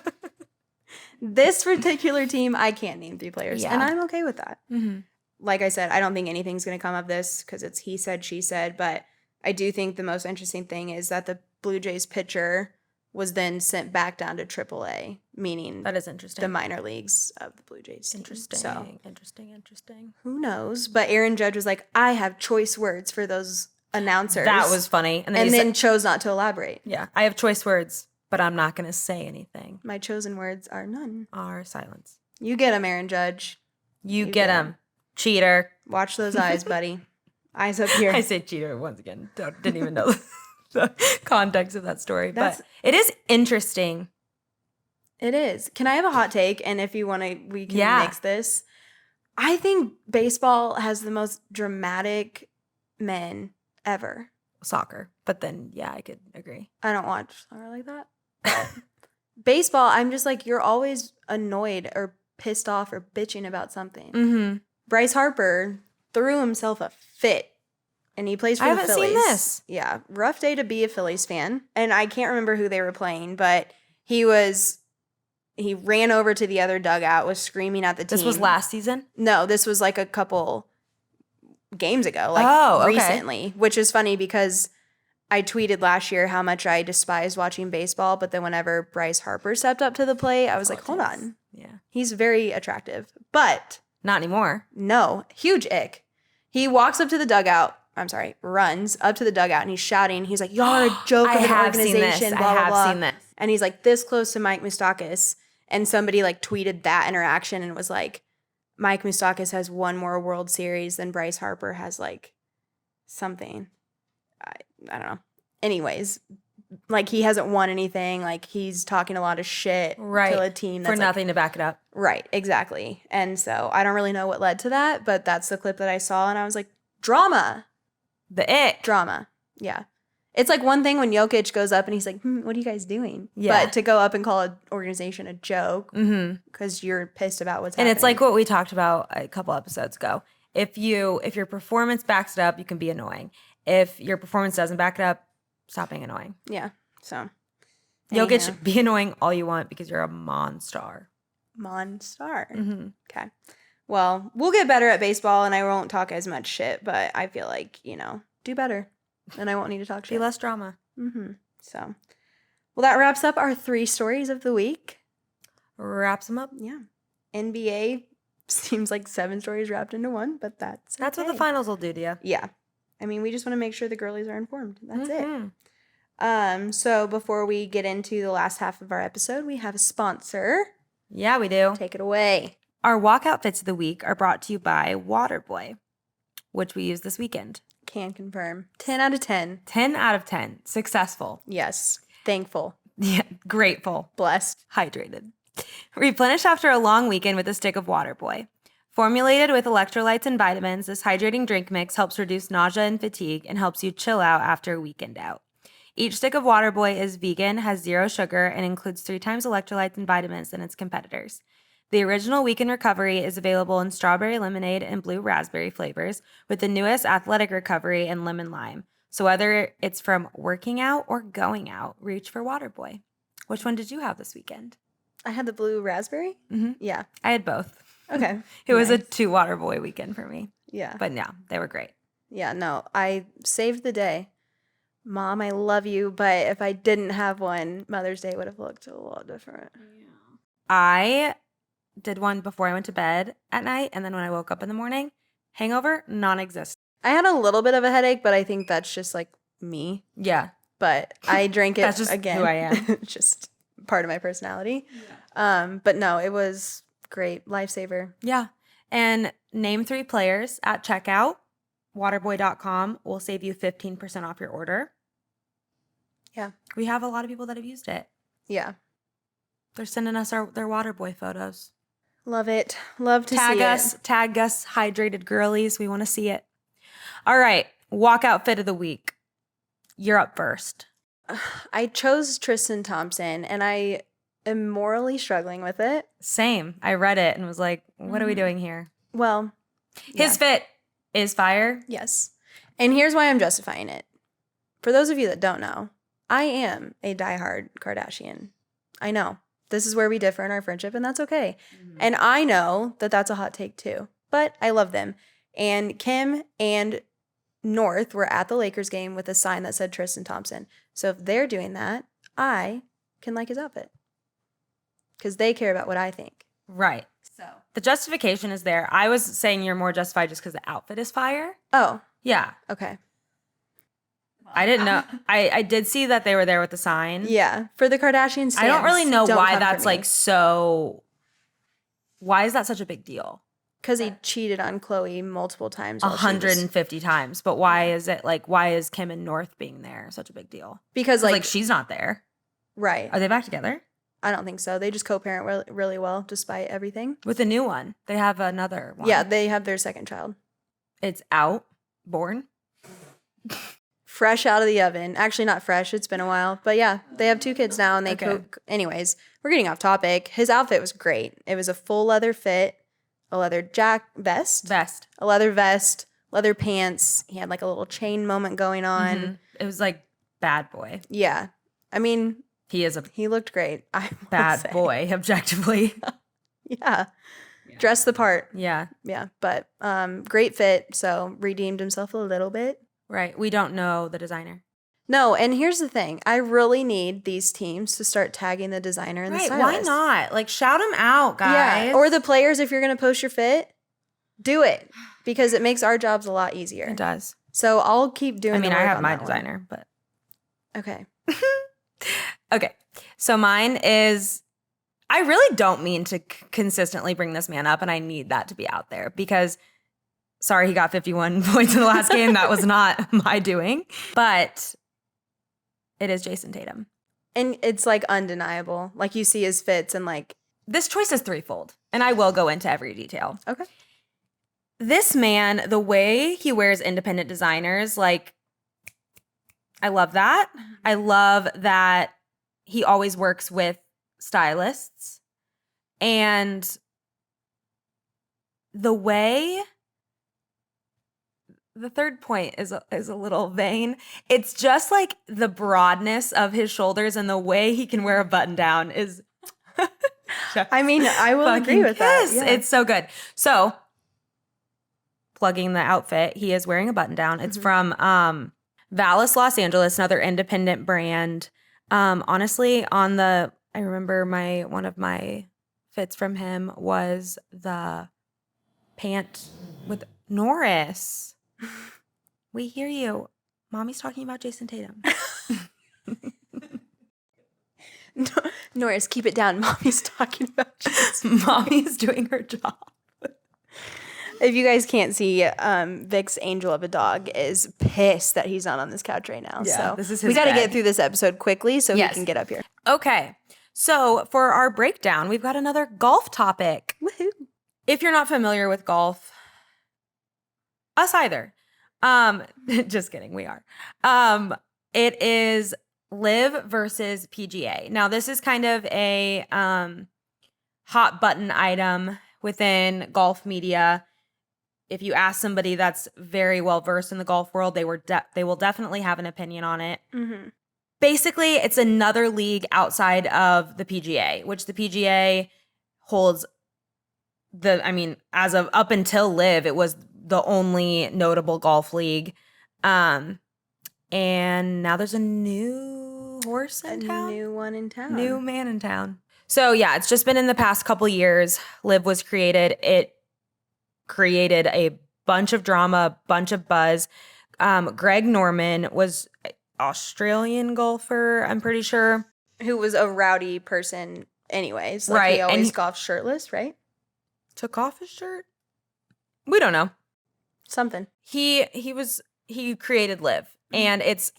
This particular team, I can't name 3 players. Yeah. And I'm okay with that. Mhm. Like I said, I don't think anything's going to come of this because it's he said, she said. But I do think the most interesting thing is that the Blue Jays pitcher was then sent back down to AAA, meaning That is interesting. the minor leagues of the Blue Jays team. Interesting. So Interesting. who knows? But Aaron Judge was like, I have choice words for those announcers. That was funny. And and he then said, chose not to elaborate. yeah, I have choice words, but I'm not going to say anything. My chosen words are none. Our silence. You get him, Aaron Judge. You You get get him, cheater. Watch those eyes, buddy. Eyes up here. I say cheater once again. Didn't even know the context of that story, That's- but it is interesting. It is. Can I have a hot take? And if you want to, we can Yeah. mix this. I think baseball has the most dramatic men ever. Soccer, but then yeah, I could agree. I don't watch soccer like that. But baseball, I'm just like, you're always annoyed or pissed off or bitching about something. Mm-hmm. Bryce Harper threw himself a fit. And he plays for I the haven't Phillies. seen this. Yeah, rough day to be a Phillies fan. And I can't remember who they were playing, but he ran over to the other dugout, was screaming at the team. This was last season. No, this was like a couple games ago, like Oh, okay. recently, which is funny because I tweeted last year how much I despised watching baseball, but then whenever Bryce Harper stepped up to the plate, I was like, hold on. Yeah, He's very attractive. But not anymore. no, huge ick. He walks up to the dugout. Runs up to the dugout and he's shouting. He's like, y'all are a joke of an organization, blah, blah, blah. seen this. And he's like this close to Mike Moustakas. And somebody like tweeted that interaction and was like, Mike Moustakas has one more World Series than Bryce Harper has like something. I don't know. Anyways, like he hasn't won anything. Like he's talking a lot of shit to a team that's for nothing to back it up. Right, exactly. And so I don't really know what led to that, but that's the clip that I saw, and I was like, drama. The ick. Drama. Yeah. It's like one thing when Jokic goes up and he's like, what are you guys doing? Yeah. But to go up and call an organization a joke because you're pissed about what's happening. And it's like what we talked about a couple episodes ago. If your performance backs it up, you can be annoying. If your performance doesn't back it up, stop being annoying. Yeah. So. Jokic, be annoying all you want because you're a monster. Monster. Mm-hmm. Okay. Well, we'll get better at baseball and I won't talk as much shit, but I feel like, do better. And I won't need to talk shit. Be less drama. Mm-hmm. So, well, that wraps up our 3 stories of the week. Wraps them up. Yeah. NBA seems like 7 stories wrapped into one, but that's what the okay. finals will do to you. Yeah. I mean, we just want to make sure the girlies are informed. That's Mm-hmm. it. So before we get into the last half of our episode, we have a sponsor. Yeah, we do. Take it away. Our Walkout Fits of the week are brought to you by Waterboy, which we used this weekend. Can confirm. 10 out of 10. 10 out of 10. Successful. Yes. Thankful. Yeah. Grateful. Blessed. Hydrated. Replenish after a long weekend with a stick of Waterboy. Formulated with electrolytes and vitamins, this hydrating drink mix helps reduce nausea and fatigue and helps you chill out after a weekend out. Each stick of Waterboy is vegan, has 0 sugar, and includes 3 times electrolytes and vitamins than its competitors. The original Weekend Recovery is available in strawberry lemonade and blue raspberry flavors, with the newest Athletic Recovery and lemon lime. So whether it's from working out or going out, reach for Waterboy. Which one did you have this weekend? I had the blue raspberry. Mm-hmm. Yeah. I had both. Okay. It was a 2 Waterboy weekend for me. Yeah. But yeah, they were great. Yeah, no, I saved the day. Mom, I love you, but if I didn't have one, Mother's Day would have looked a lot different. I did one before I went to bed at night, and then when I woke up in the morning, hangover, non-existent. I had a little bit of a headache, but I think that's just like me. Yeah. But I drank it That's just again. who I am. Just part of my personality. But no, it was great. Lifesaver. Yeah. And name 3 players at checkout. Waterboy.com will save you 15% off your order. Yeah. We have a lot of people that have used it. Yeah. They're sending us their Waterboy photos. Love it. Love to Tag see us, hydrated girlies. We want to see it. All right. Walkout fit of the week. You're up first. I chose Tristan Thompson, and I am morally struggling with it. Same. I read it and was like, what are we doing here? Well, His fit is fire. yes. And here's why I'm justifying it. For those of you that don't know, I am a diehard Kardashian. I know. This is where we differ in our friendship, and that's okay. And I know that that's a hot take too, but I love them. And Kim and North were at the Lakers game with a sign that said Tristan Thompson. So if they're doing that, I can like his outfit because they care about what I think. Right. So. The justification is there. I was saying you're more justified just because the outfit is fire. Oh, Yeah. okay. I didn't know. I did see that they were there with the sign. Yeah. For the Kardashians, I don't really know why come that's for me. like so. Why is that such a big deal? Because he cheated on Khloe multiple times. while she was- 150 times. But why is it like, why is Kim and North being there such a big deal? Because Like she's not there. right. Are they back together? I don't think so. They just co-parent really well despite everything. With a new one. They have another one. Yeah, they have their second child. It's out, born. Fresh out of the oven. Actually, not fresh. It's been a while. But yeah, they have 2 kids now and they Okay. cook. Anyways, we're getting off topic. His outfit was great. It was a full leather fit, a leather vest, a leather vest, leather pants. He had like a little chain moment going on. Mhm. It was like bad boy. Yeah. I mean, He is a he looked great. I will bad say. boy, objectively. Yeah. Dressed the part. Yeah. Yeah. But great fit. So redeemed himself a little bit. Right. We don't know the designer. No, and here's the thing. I really need these teams to start tagging the designer and the Right. stylist. Why not? Like, shout them out, guys. Yeah. Or the players, if you're going to post your fit, do it because it makes our jobs a lot easier. It does. So I'll keep doing I mean, the I work have on my that one. designer, but. Okay. Okay. So mine is I really don't mean to consistently bring this man up, and I need that to be out there because, sorry, he got 51 points in the last game. That was not my doing, but it is Jason Tatum. And it's like undeniable. Like you see his fits and like. This choice is threefold, and I will go into every detail. Okay. This man, the way he wears independent designers, like, I love that. I love that he always works with stylists. And the way, the third point is a little vain. It's just like the broadness of his shoulders and the way he can wear a button down is. I mean, I will agree with that. Yeah. It's so good. So, plugging the outfit, he is wearing a button down. It's from Vallis, Los Angeles, another independent brand. Honestly, I remember one of my fits from him was the pant with Norris. We hear you. Mommy's talking about Jason Tatum. Norris, keep it down. Mommy's talking about you. Mommy's doing her job. If you guys can't see, Vic's angel of a dog is pissed that he's not on this couch right now. Yeah, so this is his we got to bed. get through this episode quickly so Yes. he can get up here. Okay. So for our breakdown, we've got another golf topic. Woohoo. If you're not familiar with golf, us either. Just kidding, we are. It is Live versus PGA. Now, this is kind of a hot button item within golf media. If you ask somebody that's very well versed in the golf world, they will definitely have an opinion on it. Mm-hmm. Basically, it's another league outside of the PGA, which the PGA holds as of up until Live, it was the only notable golf league. And now there's a new horse in town. A new one in town. New man in town. So yeah, it's just been in the past couple years. Live was created. It created a bunch of drama, a bunch of buzz. Greg Norman was an Australian golfer, I'm pretty sure. Who was a rowdy person anyways. Like Right, he and always he- golfed shirtless, right? Took off his shirt? We don't know. Something. He created Live, and it's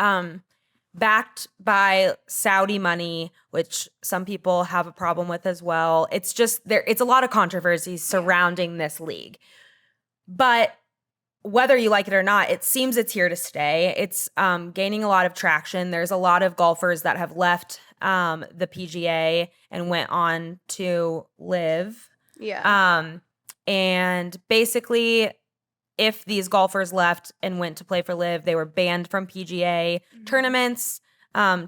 backed by Saudi money, which some people have a problem with as well. It's just it's a lot of controversy surrounding this league. But whether you like it or not, it seems it's here to stay. It's gaining a lot of traction. There's a lot of golfers that have left the PGA and went on to Live. Yeah. And basically, if these golfers left and went to play for Live, they were banned from PGA tournaments,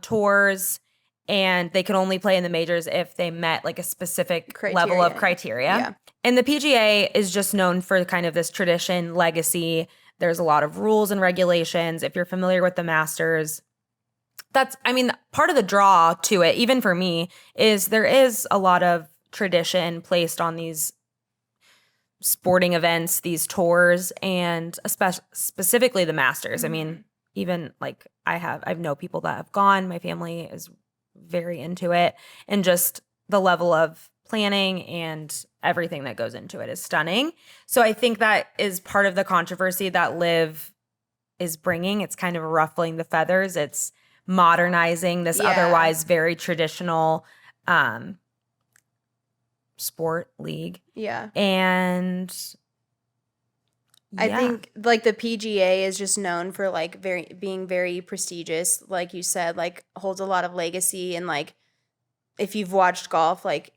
tours, and they could only play in the majors if they met like a specific level of criteria. Yeah. And the PGA is just known for kind of this tradition, legacy. There's a lot of rules and regulations. If you're familiar with the Masters, part of the draw to it, even for me, is there is a lot of tradition placed on these sporting events, these tours, and specifically the Masters. I mean, even like I know people that have gone. My family is very into it, and just the level of planning and everything that goes into it is stunning. So I think that is part of the controversy that Live is bringing. It's kind of ruffling the feathers. It's modernizing this otherwise very traditional sport league. Yeah. And I think like the PGA is just known for like being very prestigious, like you said, like holds a lot of legacy, and like if you've watched golf, like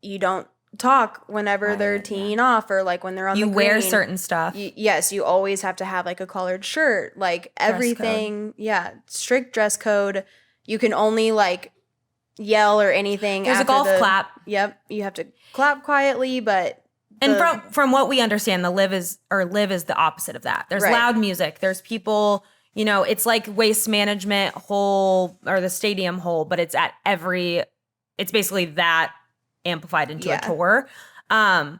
you don't talk whenever they're teeing off or like when they're on the green. You wear certain stuff. Yes, you always have to have like a collared shirt, like everything. Yeah, strict dress code. You can only like yell or anything. There's a after golf clap. Yep, you have to clap quietly, but. And from what we understand, the Live is the opposite of that. There's loud music. There's people, it's like waste management hole or the stadium hole, but it's it's basically that amplified into a tour. Honestly,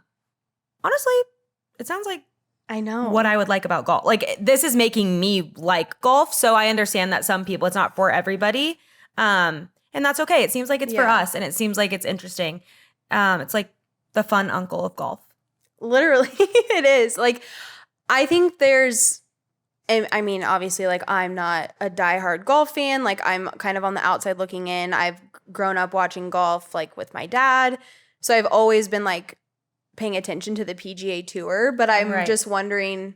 it sounds like I know what I would like about golf. Like this is making me like golf. So I understand that some people, it's not for everybody. And that's okay. It seems like it's for us, and it seems like it's interesting. It's like the fun uncle of golf. Literally, it is. Like, I think there's, and I mean, obviously, like, I'm not a diehard golf fan. Like, I'm kind of on the outside looking in. I've grown up watching golf, like, with my dad. So I've always been, like, paying attention to the PGA Tour. But I'm just wondering,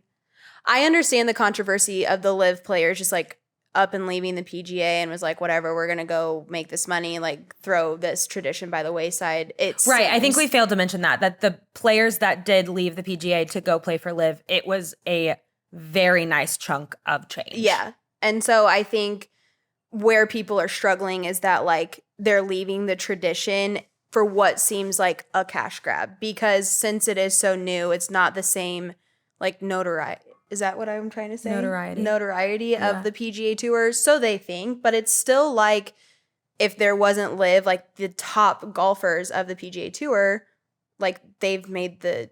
I understand the controversy of the LIV players just, like, up and leaving the PGA and was like, whatever, we're going to go make this money, like, throw this tradition by the wayside. It's right. I think we failed to mention that the players that did leave the PGA to go play for LIV, it was a very nice chunk of change. Yeah. And so I think where people are struggling is that, like, they're leaving the tradition for what seems like a cash grab, because since it is so new, it's not the same, like, notoriety. Is that what I'm trying to say? Notoriety of the PGA Tour. So they think, but it's still like, if there wasn't LIV, like, the top golfers of the PGA Tour, like, they've made the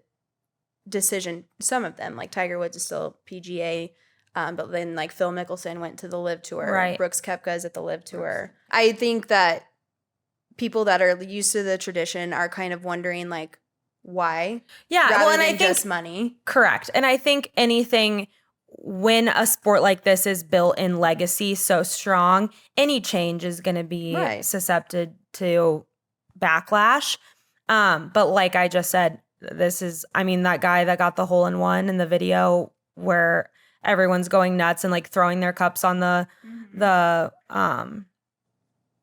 decision. Some of them, like Tiger Woods is still PGA, but then, like, Phil Mickelson went to the LIV Tour. Right. Brooks Koepka is at the LIV Tour. I think that people that are used to the tradition are kind of wondering, like, why? Yeah, rather well, and than I think just money. correct. And I think anything, when a sport like this is built in legacy so strong, any change is going to be susceptible to backlash. But like I just said, this is, I mean, that guy that got the hole in one in the video where everyone's going nuts and, like, throwing their cups on the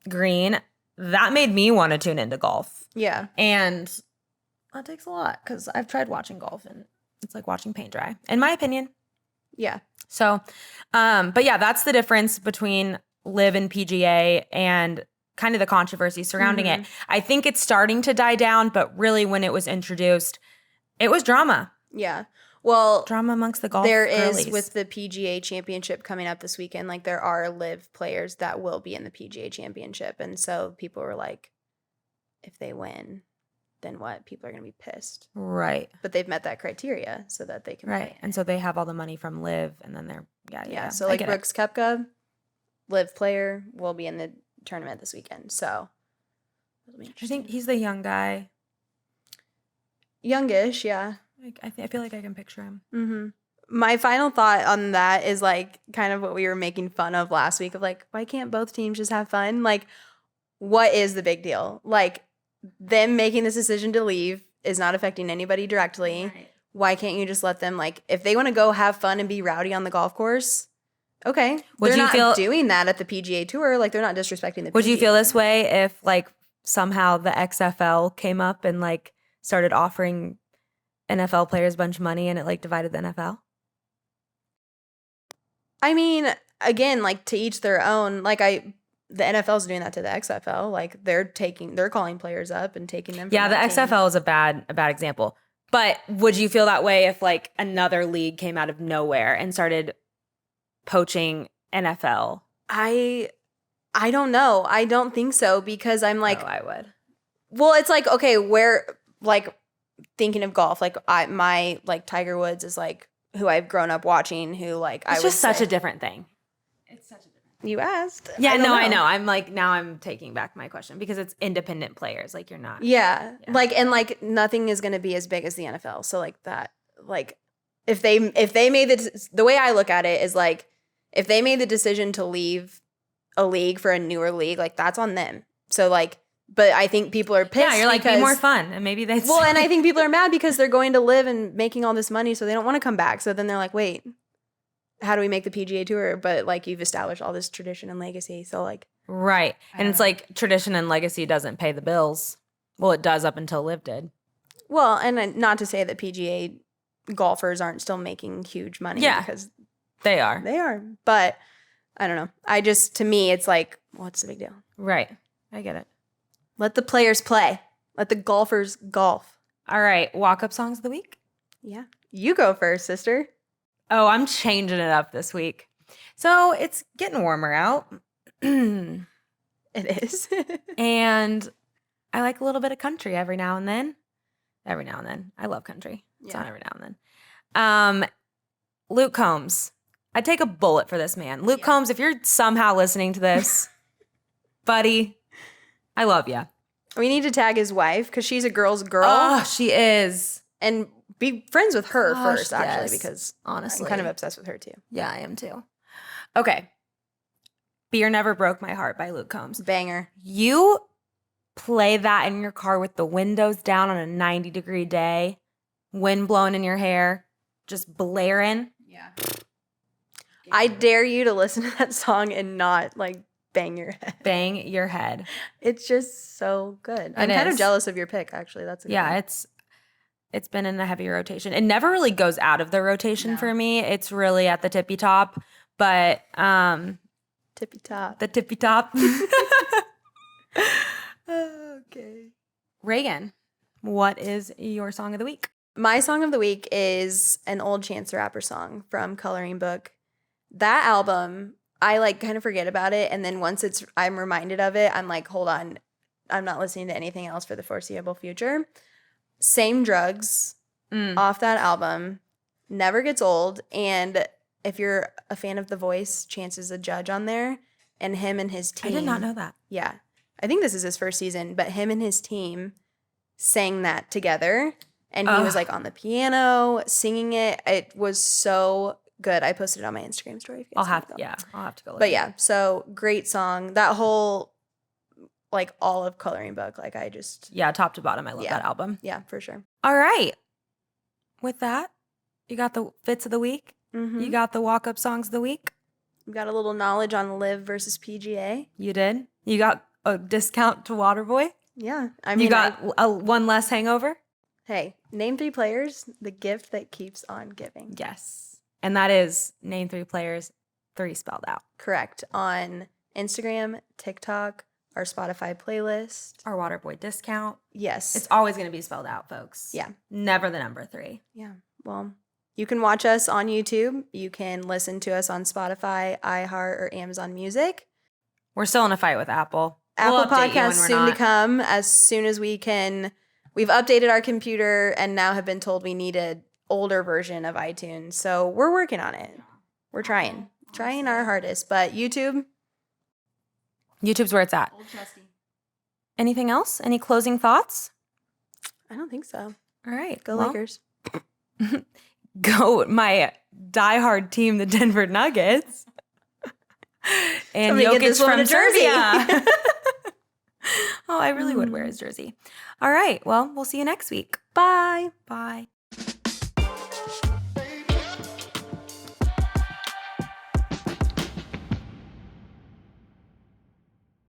green, that made me want to tune into golf. Yeah. And that takes a lot, because I've tried watching golf and it's like watching paint dry, in my opinion. Yeah. So, but yeah, that's the difference between LIV and PGA and kind of the controversy surrounding it. I think it's starting to die down, but really when it was introduced, it was drama. Yeah. Well, Drama amongst the golf there girlies. is, with the PGA Championship coming up this weekend, like, there are LIV players that will be in the PGA Championship. And so people were like, if they win, then what? People are going to be pissed. Right. But they've met that criteria so that they can Right. play. And so they have all the money from LIV, and then they're, yeah. So, like, Brooks Koepka, LIV player, will be in the tournament this weekend. So it'll be I interesting. think he's the young guy. Youngish, yeah. Like, I feel like I can picture him. Mm-hmm. My final thought on that is, like, kind of what we were making fun of last week of, like, why can't both teams just have fun? Like, what is the big deal? Like, them making this decision to leave is not affecting anybody directly. Right. Why can't you just let them, like, if they want to go have fun and be rowdy on the golf course, okay. Would they're you not feel doing that at the PGA Tour. Like, they're not disrespecting the Would you PGA. feel this way if, like, somehow the XFL came up and, like, started offering NFL players a bunch of money and it, like, divided the NFL? I mean, again, like, to each their own. Like, the NFL's doing that to the XFL. Like, they're calling players up and taking them. Yeah, the XFL is a bad example. But would you feel that way if, like, another league came out of nowhere and started poaching NFL? I don't know. I don't think so, because I'm like, Oh, I would. well, it's like, okay, where, like, thinking of golf, like, my like, Tiger Woods is, like, who I've grown up watching, who, like, It's just such a different thing. It's such a different. You asked. Yeah, I I know. I'm like, now I'm taking back my question because it's independent players. Like, you're not. Yeah. Yeah. Like, and, like, nothing is going to be as big as the NFL. So, like, that, like, if they made the way I look at it is, like, if they made the decision to leave a league for a newer league, like, that's on them. So, like, but I think people are pissed. Yeah, you're like, because, be more fun. And maybe they. well, and I think people are mad because they're going to LIV and making all this money, so they don't want to come back. So then they're like, wait, how do we make the PGA Tour? But, like, you've established all this tradition and legacy. So, like. Right. And it's like tradition and legacy doesn't pay the bills. Well, it does up until LIV did. Well, and not to say that PGA golfers aren't still making huge money. Yeah. Because They are. they are. But I don't know. To me, it's like, what's the big deal? Right. I get it. Let the players play. Let the golfers golf. All right. Walk-up songs of the week. Yeah. You go first, sister. Oh, I'm changing it up this week. So it's getting warmer out. It is. And I like a little bit of country every now and then. Every now and then. I love country. It's Yeah. not every now and then. Luke Combs. I'd take a bullet for this man. Luke Combs, if you're somehow listening to this, buddy, I love you. We need to tag his wife because she's a girl's girl. Oh, she is. And be friends with her Gosh, first, actually, yes. because Honestly. I'm kind of obsessed with her too. Yeah, I am too. Okay. Beer Never Broke My Heart by Luke Combs. Banger. You play that in your car with the windows down on a 90-degree day, wind blowing in your hair, just blaring. Yeah. I dare you to listen to that song and not like bang your head. Bang your head. It's just so good. I'm kind of is. jealous of your pick, actually. That's a good Yeah, one. it's been in a heavy rotation. It never really goes out of the rotation for me. It's really at the tippy top, but Tippy top. the tippy top. Okay. Raegan, what is your song of the week? My song of the week is an old Chance the Rapper song from Coloring Book. That album, I like kind of forget about it, and then once I'm reminded of it, I'm like, hold on, I'm not listening to anything else for the foreseeable future. Same Drugs off that album, never gets old, and if you're a fan of The Voice, Chance is a judge on there, and him and his team. I did not know that. Yeah, I think this is his first season, but him and his team sang that together. And he was like on the piano singing it. It was so good. I posted it on my Instagram story. If you guys I'll have wanna go. I'll have to go look. But yeah, so great song. That whole like all of Coloring Book, like I just top to bottom, I love that album. yeah, for sure. All right. With that, you got the fits of the week. Mm-hmm. You got the walk-up songs of the week. You got a little knowledge on Live versus PGA. You did. You got a discount to Waterboy. Yeah, I mean, You got one less hangover. hey, name 3 players, the gift that keeps on giving. Yes. And that is name 3 players, 3 spelled out. Correct. On Instagram, TikTok, our Spotify playlist. Our Waterboy discount. Yes. It's always going to be spelled out, folks. Yeah. Never the number 3. Yeah. Well, you can watch us on YouTube. You can listen to us on Spotify, iHeart, or Amazon Music. We're still in a fight with Apple. Apple We'll update you when Podcasts we're soon to not. come as soon as we can. We've updated our computer and now have been told we need an older version of iTunes. So we're working on it. We're trying our hardest. But YouTube's where it's at. Old trusty. Anything else? Any closing thoughts? I don't think so. All right. Go well, Lakers. Go my diehard team, the Denver Nuggets. And Somebody get Jokic this woman from a jersey. Serbia. Oh, I really would wear his jersey. All right. Well, we'll see you next week. Bye. Bye.